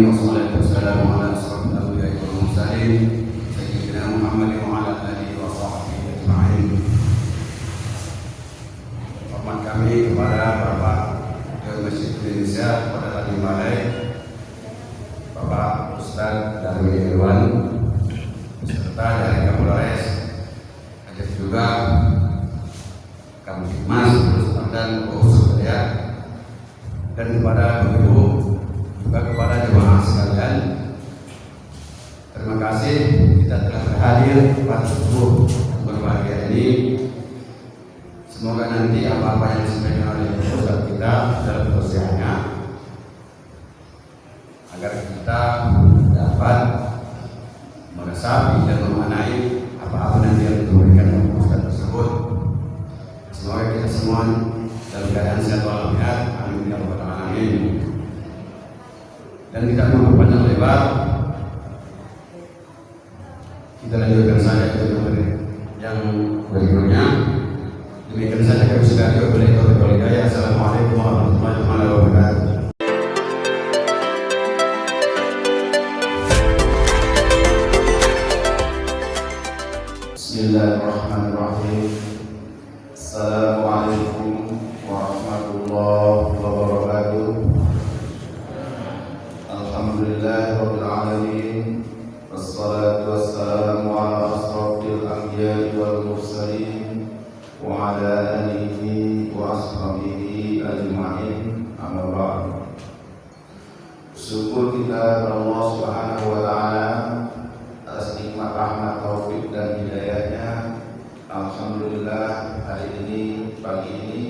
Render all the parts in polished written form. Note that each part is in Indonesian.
alamin wassalatu wassalamu ala asyrafil anbiya'i wal mursalin sayyidina Muhammadin wa ala alihi wa sahbihi ajma'in. Hormat kami kepada Bapak Ketua Masjid Indonesia, kepada Tadi Balai, Bapak Ustaz Darwin Irwan, beserta dari Kapolres, ada juga Kamtibmas, dan Usus ya, dan kepada Ibu, juga kepada jemaah sekalian. Terima kasih kita telah berhadir pada subuh berbahagia ini. Semoga nanti apa-apa yang disampaikan oleh Ustaz kita dalam tausiahnya, agar kita dapat meresapi dan memaknai apa-apa nanti yang diberikan oleh Ustaz tersebut. Semoga kita semua dalam keadaan sehat walafiat, amin ya rabbal alamin. Dan tidak memperpanjang lebar, kita lanjutkan saja ke yang berikutnya. Demikian saja kami sudah diberi taufik wal hidayah. Assalamualaikum warahmatullahi wabarakatuh. Bismillahirrahmanirrahim. Assalamualaikum warahmatullahi wabarakatuh. Alhamdulillahirabbil alamin. Wassalatu wassalamu ala asrofil anbiya'i wal mursalin wa ala alihi wa ashabihi ajma'in. Amma ba'd. Syukur kita kepada Allah Subhanahu wa taala atas nikmat rahmat, taufik dan hidayahnya. Alhamdulillah, hari ini, pagi ini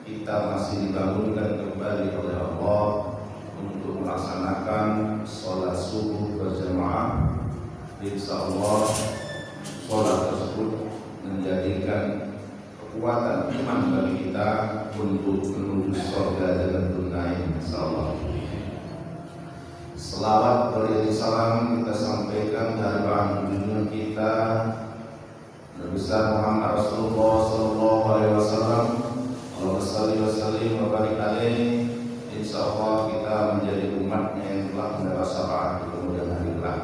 kita masih dibangunkan kembali oleh Allah untuk melaksanakan sholat subuh berjamaah. Insyaallah sholat tersebut menjadikan kekuatan iman bagi kita untuk menuju surga Jannatul Naim. Insyaallah. Selawat beriring salam kita sampaikan dari bahan dunia kita Nabi besar Muhammad Rasulullah sallallahu alaihi wasallam. Allahumma shalli wa sallim wa barik alaihi. Insyaallah kita menjadi umatnya yang telah mendapat syafaat di kemudian hari kelak.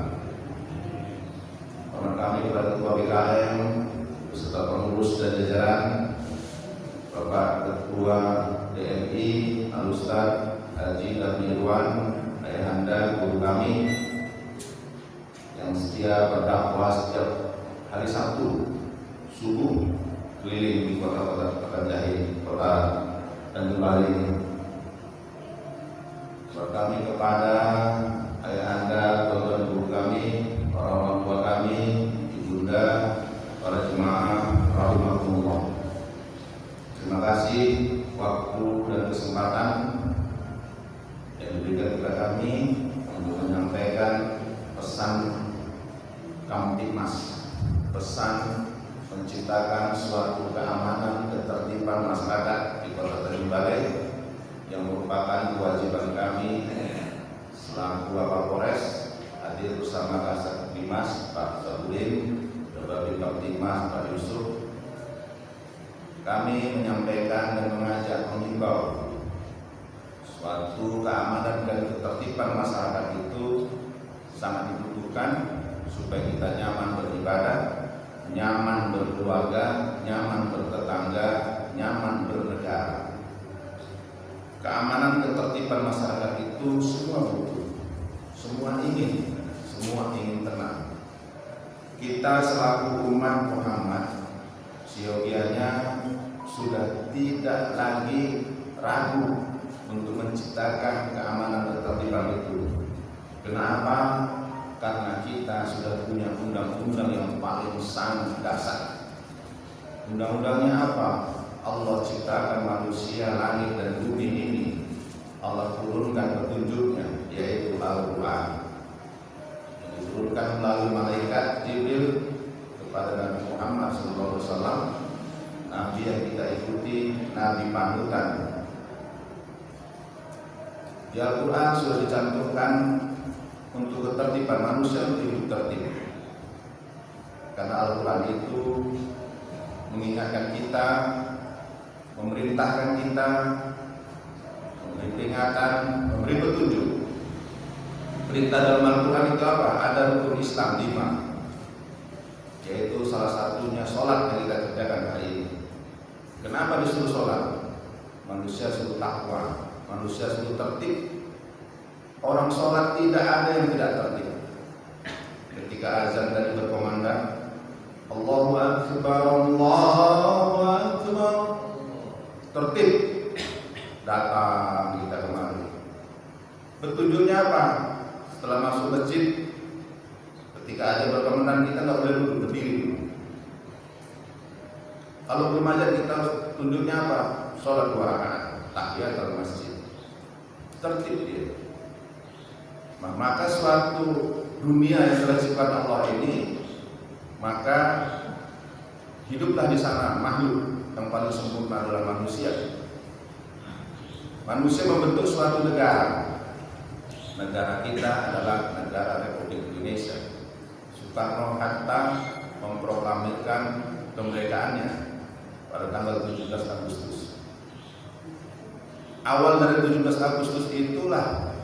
Hormat kami kepada Ketua BKM beserta pengurus dan jajaran, Bapak Ketua DMI Al-Ustaz Haji Darwin Irwan, ayahanda guru kami yang setia berdakwah setiap hari Sabtu subuh keliling di kota-kota Pekanbaru, kota dan kembali. Kami kepada ayahanda, tuan guru kami, para orang tua kami, ibunda, para jemaah rahimahumullah. Terima kasih waktu dan kesempatan yang diberikan kepada kami untuk menyampaikan pesan Kamtibmas, pesan menciptakan suatu keamanan, ketertiban masyarakat di Kota Tanjung Balai yang merupakan kewajiban kami selaku Kapolres hadir bersama Kasat Kamtibmas Pak Sabudin, Bapak Kamtibmas Pak Yusuf. Kami menyampaikan dan mengajak mengimbau suatu keamanan dan ketertiban masyarakat itu sangat dibutuhkan supaya kita nyaman beribadah, nyaman berkeluarga, nyaman bertetangga, nyaman bernegara. Keamanan ketertiban masyarakat itu semua butuh, semua ingin tenang. Kita selaku umat Muhammad siogianya sudah tidak lagi ragu untuk menciptakan keamanan ketertiban itu. Kenapa? Karena kita sudah punya undang-undang yang paling sangat dasar. Undang-undangnya apa? Allah ciptakan manusia, langit dan bumi ini. Allah turunkan petunjuknya, yaitu Al-Quran, yang diturunkan melalui malaikat Jibril kepada Nabi Muhammad SAW, Nabi yang kita ikuti, Nabi panutan. Di Al-Quran sudah dicantumkan untuk ketertiban manusia untuk hidup tertib. Karena Al-Quran itu mengingatkan kita, memerintahkan kita, memberi peringatan, memberi petunjuk Perintah dalam Al-Quran itu apa? Ada rukun Islam 5, yaitu salah satunya sholat yang kita kerjakan hari ini. Kenapa disuruh sholat? Manusia suruh takwa, manusia suruh tertib. Orang sholat tidak ada yang tidak tertib. Ketika azan tadi berkumandang, Allahu Akbar, Allahu Akbar, tertib, datang kita kemari. Petunjuknya apa? Setelah masuk masjid, ketika ada berkumandang kita nggak boleh duduk, berdiri dulu. Kalau belum aja kita tunjuknya apa? Sholat 2 rakaat, tahiyatul masjid, tertib dia. Maka suatu dunia yang telah diciptakan Allah ini, maka hiduplah di sana makhluk yang paling sempurna adalah manusia. Manusia membentuk suatu negara. Negara kita adalah negara Republik Indonesia. Soekarno Hatta memproklamirkan kemerdekaannya pada tanggal 17 Agustus. Awal dari 17 Agustus itulah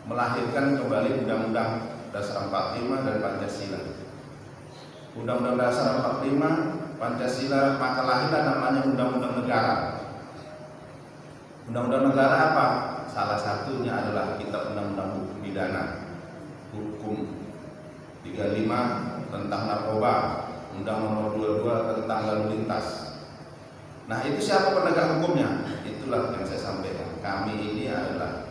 melahirkan kembali Undang-Undang Dasar 45 dan Pancasila. Undang-Undang Dasar 45, Pancasila, maka lahirlah namanya Undang-Undang Negara. Undang-Undang Negara apa? Salah satunya adalah Kitab Undang-Undang Hukum Pidana, Hukum 35 tentang narkoba, Undang Nomor 22 tentang lalu lintas. Nah, itu siapa penegak hukumnya? Itulah yang saya sampaikan. Kami ini adalah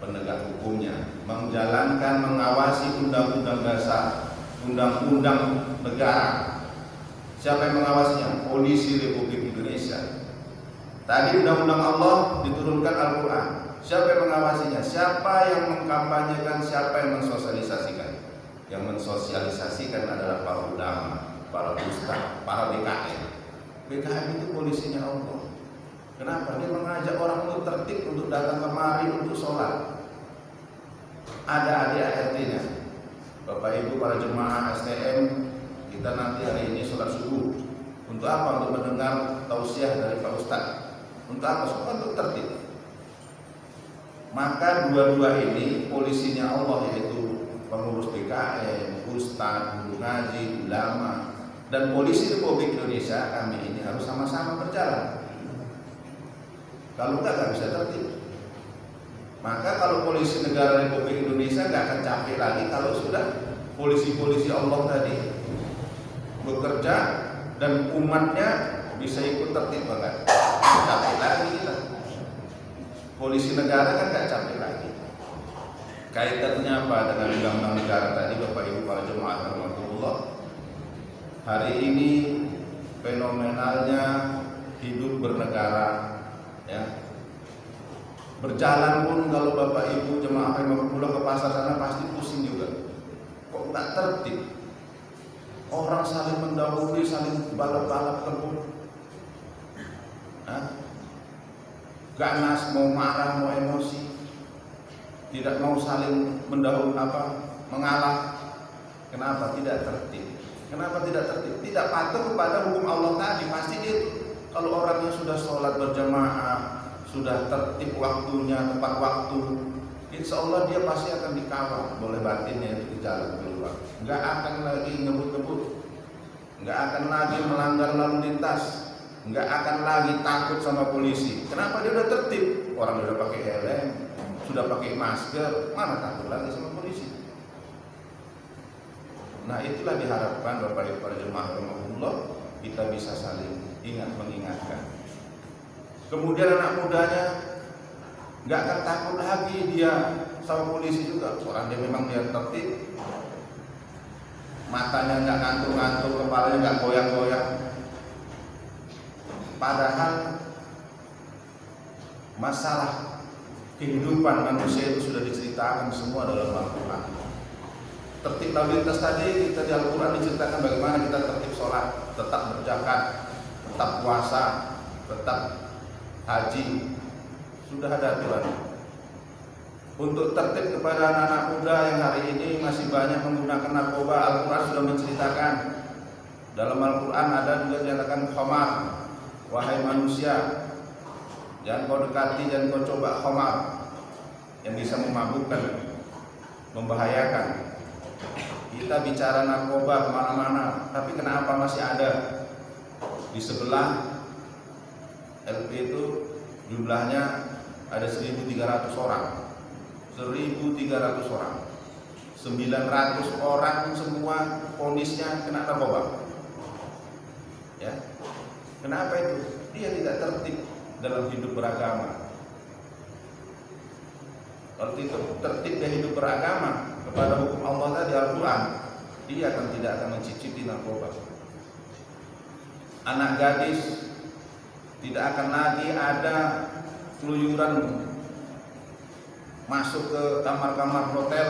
penegak hukumnya, menjalankan, mengawasi undang-undang dasar, undang-undang negara. Siapa yang mengawasinya? Polisi Republik Indonesia. Tadi undang-undang Allah diturunkan Al-Quran. Siapa yang mengawasinya? Siapa yang mengkampanyekan? Siapa yang mensosialisasikan? Yang mensosialisasikan adalah para ulama, para ustaz, para BKM. BKM itu polisinya Allah. Kenapa? Dia mengajak orang untuk tertib, untuk datang kemari, untuk sholat. Ada ART-nya. Bapak Ibu para jemaah STM, kita nanti hari ini sholat subuh. Untuk apa? Untuk mendengar tausiah dari Pak Ustadz. Untuk apa? Semua untuk tertib. Maka dua-dua ini polisinya Allah, yaitu pengurus BKM, ustadz, guru ngaji, ulama, dan polisi Republik Indonesia. Kami ini harus sama-sama berjalan. Kalau nggak bisa tertib. Maka kalau polisi negara Republik Indonesia nggak akan capek lagi kalau sudah polisi-polisi Allah tadi bekerja dan umatnya bisa ikut tertib, bahkan capek lagi kita. Polisi negara kan nggak capek lagi. Kaitannya apa dengan undang-undang negara tadi, Bapak Ibu para jemaah rahmatullah? Hari ini fenomenalnya hidup bernegara. Ya. Berjalan pun kalau Bapak Ibu jemaah rahmatullah ke pasar sana pasti pusing juga. Kok nggak tertib? Orang saling mendahului, saling balap-balap kebun. Ganas, mau marah, mau emosi, tidak mau saling mendahului mengalah. Kenapa tidak tertib? Kenapa tidak tertib? Tidak patuh kepada hukum Allah tadi. Pasti dia kalau orangnya sudah sholat berjamaah, sudah tertib waktunya, tepat waktu, insya Allah dia pasti akan dikawal oleh batinnya itu di jalan keluar. Nggak akan lagi ngebut-ngebut, nggak akan lagi melanggar lalu lintas, nggak akan lagi takut sama polisi. Kenapa? Dia udah tertib. Orang udah pakai helm, sudah pakai masker, mana takut lagi sama polisi? Nah, itulah diharapkan Bapak Ibu para jemaah rahmatullah, kita bisa saling mengingatkan. Kemudian anak mudanya nggak akan takut lagi dia sama polisi juga. Orang dia memang dia tertib, matanya nggak ngantuk-ngantuk, kepalanya nggak goyang-goyang. Padahal masalah kehidupan manusia itu sudah diceritakan semua dalam Al-Quran. Tertib lalu lintas tadi kita di Al-Quran diceritakan bagaimana kita tertib sholat, tetap berzakat, tetap puasa, tetap haji. Sudah ada aturan. Untuk tertib kepada anak-anak muda yang hari ini masih banyak menggunakan narkoba, Al-Quran sudah menceritakan. Dalam Al-Quran ada juga dinyatakan khamar. Wahai manusia, jangan kau dekati, jangan kau coba khamar yang bisa memabukkan. membahayakan. Kita bicara narkoba kemana-mana, tapi kenapa masih ada di sebelah LP itu jumlahnya ada 1.300 orang, 1.300 orang, 900 orang semua vonisnya kena narkoba. Ya, kenapa itu? Dia tidak tertib dalam hidup beragama. Kalau tertib dia hidup beragama kepada hukum Allah tadi Al-Quran, dia tidak akan mencicipi narkoba. Anak gadis tidak akan lagi ada keluyuran masuk ke kamar-kamar hotel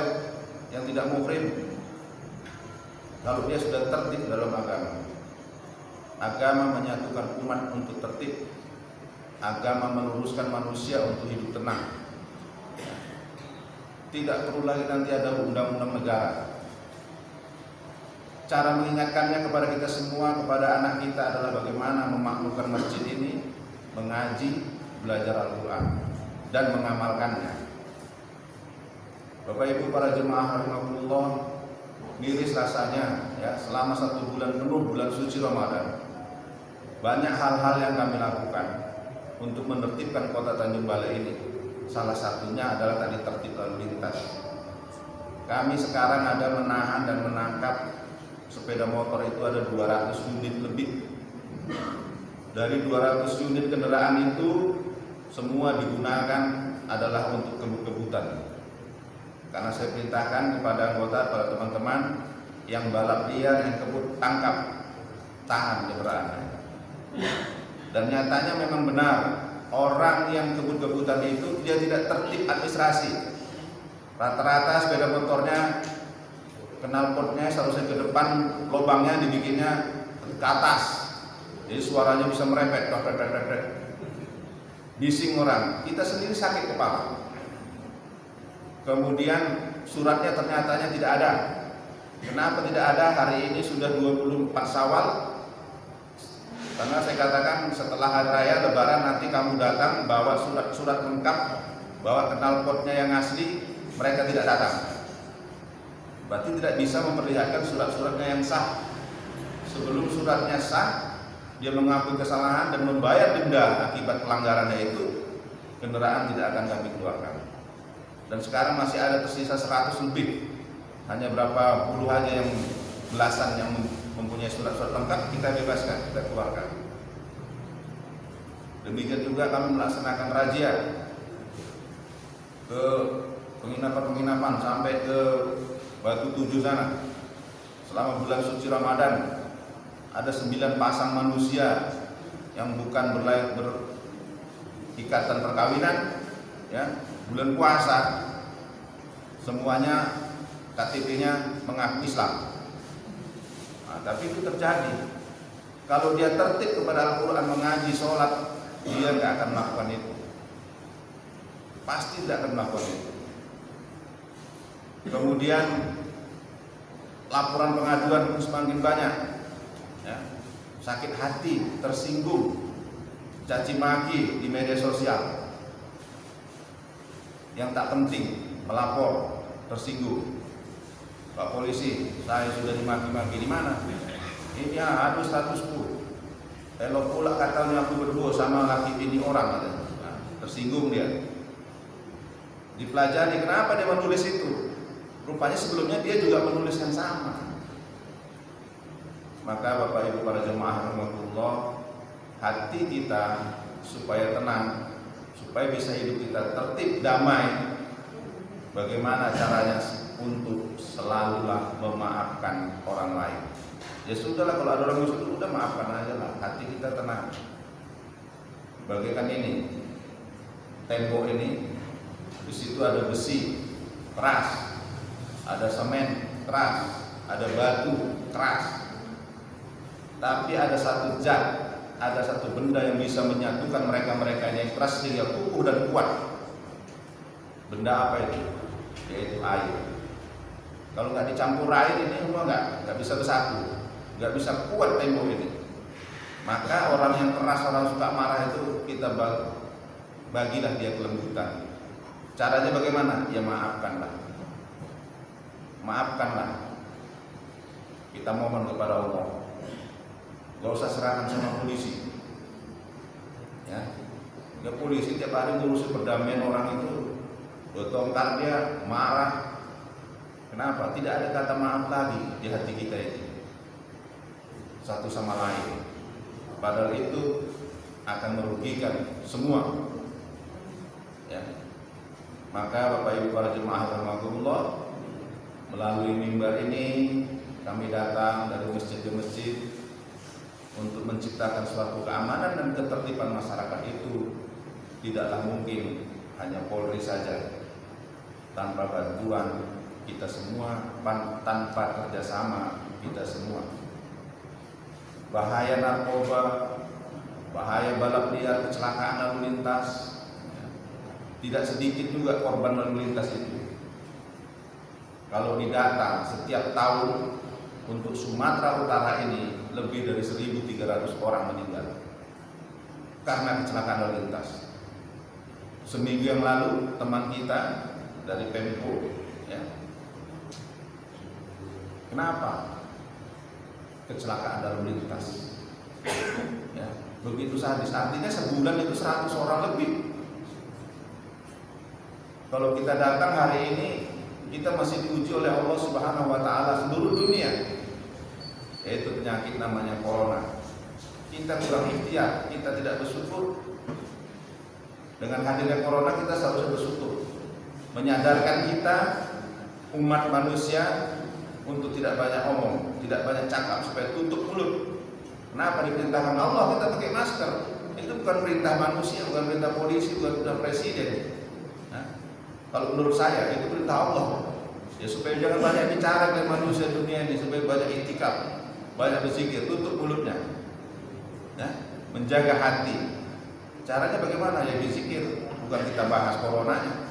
yang tidak muhrim. Kalau dia sudah tertib dalam agama. Agama menyatukan umat untuk tertib. Agama meluruskan manusia untuk hidup tenang. Tidak perlu lagi nanti ada undang-undang negara. Cara mengingatkannya kepada kita semua, kepada anak kita adalah bagaimana memakmurkan masjid ini, mengaji, belajar Al-Quran, dan mengamalkannya. Bapak Ibu para jemaah rahimakumullah, miris rasanya ya, selama 1 bulan penuh bulan suci Ramadan, banyak hal-hal yang kami lakukan untuk menertibkan kota Tanjung Balai ini. Salah satunya adalah tadi tertib lalu lintas. Kami sekarang ada menahan dan menangkap sepeda motor itu ada 200 unit lebih. Dari 200 unit kendaraan itu semua digunakan adalah untuk kebut-kebutan. Karena saya perintahkan kepada anggota, pada teman-teman yang balap liar, yang kebut, tangkap, tahan kendaraannya. Dan nyatanya memang benar, orang yang kebut-kebutan itu dia tidak tertib administrasi. Rata-rata sepeda motornya knalpotnya seharusnya ke depan, lubangnya dibikinnya ke atas, jadi suaranya bisa merepet, bising orang. Kita sendiri sakit kepala. Kemudian suratnya ternyatanya tidak ada. Kenapa tidak ada? Hari ini sudah 24 Syawal. Karena saya katakan setelah hari raya Lebaran nanti kamu datang bawa surat-surat lengkap, bawa knalpotnya yang asli, mereka tidak datang. Berarti tidak bisa memperlihatkan surat-suratnya yang sah. Sebelum suratnya sah, dia mengakui kesalahan dan membayar denda akibat pelanggarannya itu, kendaraan tidak akan kami keluarkan. Dan sekarang masih ada tersisa 100 lebih. Hanya berapa puluh aja yang belasan yang mempunyai surat-surat lengkap, kita bebaskan, kita keluarkan. Demikian juga kami melaksanakan razia ke penginapan-penginapan sampai ke Batu Tujuh sana. Selama bulan suci Ramadan ada 9 pasang manusia yang bukan berikatan perkawinan, ya, bulan puasa semuanya KTP-nya mengaku Islam. Nah, tapi itu terjadi. Kalau dia tertib kepada Al-Quran, mengaji, sholat, dia tidak akan melakukan itu. Pasti tidak akan melakukan itu. Kemudian laporan pengaduan semakin banyak, ya. Sakit hati, tersinggung, caci maki di media sosial. Yang tak penting melapor, tersinggung. Pak polisi, saya sudah dimaki-maki. Di mana? Ini aduh statusku. Kalau pula katanya aku berdua sama laki ini orang, nah, tersinggung dia. Dipelajari kenapa dia menulis itu. Rupanya sebelumnya dia juga menulis yang sama. Maka Bapak Ibu para jemaah rahmatullah, hati kita supaya tenang, supaya bisa hidup kita tertib, damai. Bagaimana caranya? Untuk selalulah memaafkan orang lain. Ya sudahlah, kalau ada orang musuh udah maafkan aja lah, hati kita tenang. Bagaikan ini, tembok ini, di situ ada besi keras, ada semen keras, ada batu keras. Tapi ada satu zat, ada satu benda yang bisa menyatukan mereka-mereka yang keras sehingga kukuh dan kuat. Benda apa itu? Yaitu air. Kalau nggak dicampur air ini semua nggak bisa bersatu, nggak bisa kuat tembok ini. Maka orang yang keras, orang suka marah itu kita bagilah dia kelembutan. Caranya bagaimana? Ya maafkanlah. maafkanlah. Kita mohon kepada Allah, gak usah serahkan sama polisi. Ya, polisi tiap hari ngurusi perdamaian orang itu, bertongkar dia marah. Kenapa? Tidak ada kata maaf lagi di hati kita ini satu sama lain. Padahal itu akan merugikan semua. Ya. Maka Bapak Ibu para jemaah rahimakumullah, melalui mimbar ini kami datang dari masjid ke masjid untuk menciptakan suatu keamanan dan ketertiban masyarakat. Itu tidaklah mungkin hanya Polri saja, tanpa bantuan kita semua, tanpa kerjasama kita semua. Bahaya narkoba, bahaya balap liar, kecelakaan lalu lintas, tidak sedikit juga korban lalu lintas itu. Kalau didata setiap tahun untuk Sumatera Utara ini lebih dari 1.300 orang meninggal karena kecelakaan lalu lintas. Seminggu yang lalu teman kita dari Pemko, ya, kenapa kecelakaan lalu lintas? Ya, begitu sadis. Artinya sebulan itu 100 orang lebih. Kalau kita datang hari ini, kita masih diuji oleh Allah Subhanahu wa Ta'ala seluruh dunia, yaitu penyakit namanya corona. Kita kurang ikhtiar, kita tidak bersyukur. Dengan hadirnya corona kita seharusnya bersyukur, menyadarkan kita umat manusia untuk tidak banyak omong, tidak banyak cakap, supaya tutup mulut. Kenapa diperintahkan Allah kita pakai masker? Itu bukan perintah manusia, bukan perintah polisi, bukan perintah presiden. Nah, kalau menurut saya itu perintah Allah. Ya, supaya jangan banyak bicara ke manusia dunia ini, supaya banyak itikaf, banyak berzikir, tutup mulutnya. Ya, menjaga hati. Caranya bagaimana? Ya berzikir, bukan kita bahas coronanya.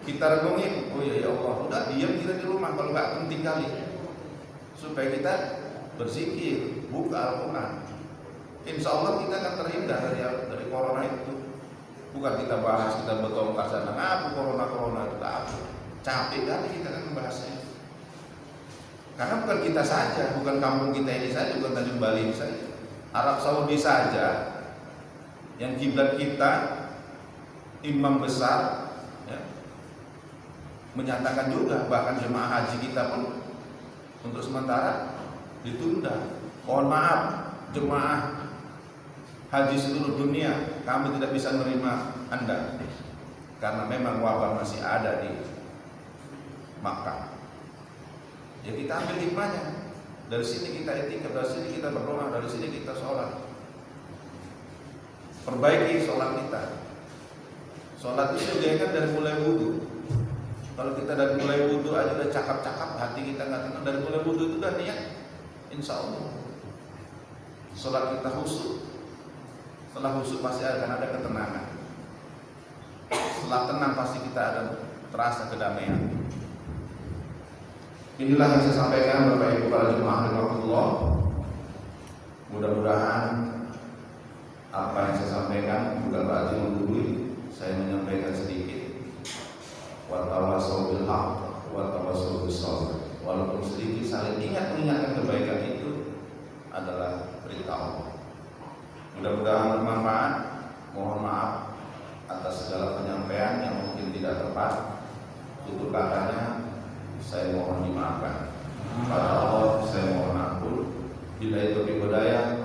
Kita renungin, oh ya Allah, udah diam kita di rumah kalau nggak penting kali, supaya kita berzikir, buka Al-Quran. Insya Allah kita akan terhindar dari corona itu. Bukan kita bahas, kita bertongkar sana, ngapu corona itu apa? Capek kali kita akan membahasnya. Karena bukan kita saja, bukan kampung kita ini saja, bukan Tanjung Bali ini saja, Arab Saudi saja, yang kiblat kita, imam besar, ya, menyatakan juga, bahkan jemaah haji kita pun untuk sementara ditunda. Mohon maaf jemaah haji seluruh dunia, kami tidak bisa menerima Anda karena memang wabah masih ada di Makkah. Ya kita ambil hikmahnya. Dari sini kita etika, dari sini kita berdoa, dari sini kita sholat. Perbaiki sholat kita. Sholat itu juga kan dari mulai wudhu. Kalau kita dari mulai wudhu aja udah cakap-cakap, hati kita nggak tenang. Dari mulai wudhu itu kan niat, insya Allah sholat kita khusyuk. Setelah khusyuk pasti akan ada ketenangan. Setelah tenang pasti kita akan terasa kedamaian. Inilah yang saya sampaikan Bapak Ibu para jemaah rahimakumullah. Mudah-mudahan apa yang saya sampaikan bukan berarti menggurui. Saya menyampaikan sedikit. Wa tawassaw bil haqq wa tawassaw bis sabr. Walaupun sedikit saling mengingatkan kebaikan itu adalah perintah Allah. Mudah-mudahan bermanfaat. Mohon maaf atas segala penyampaian yang mungkin tidak tepat. Tutur katanya saya mohon dimaafkan. Pada Allah saya mohon ampun. Bila itu budaya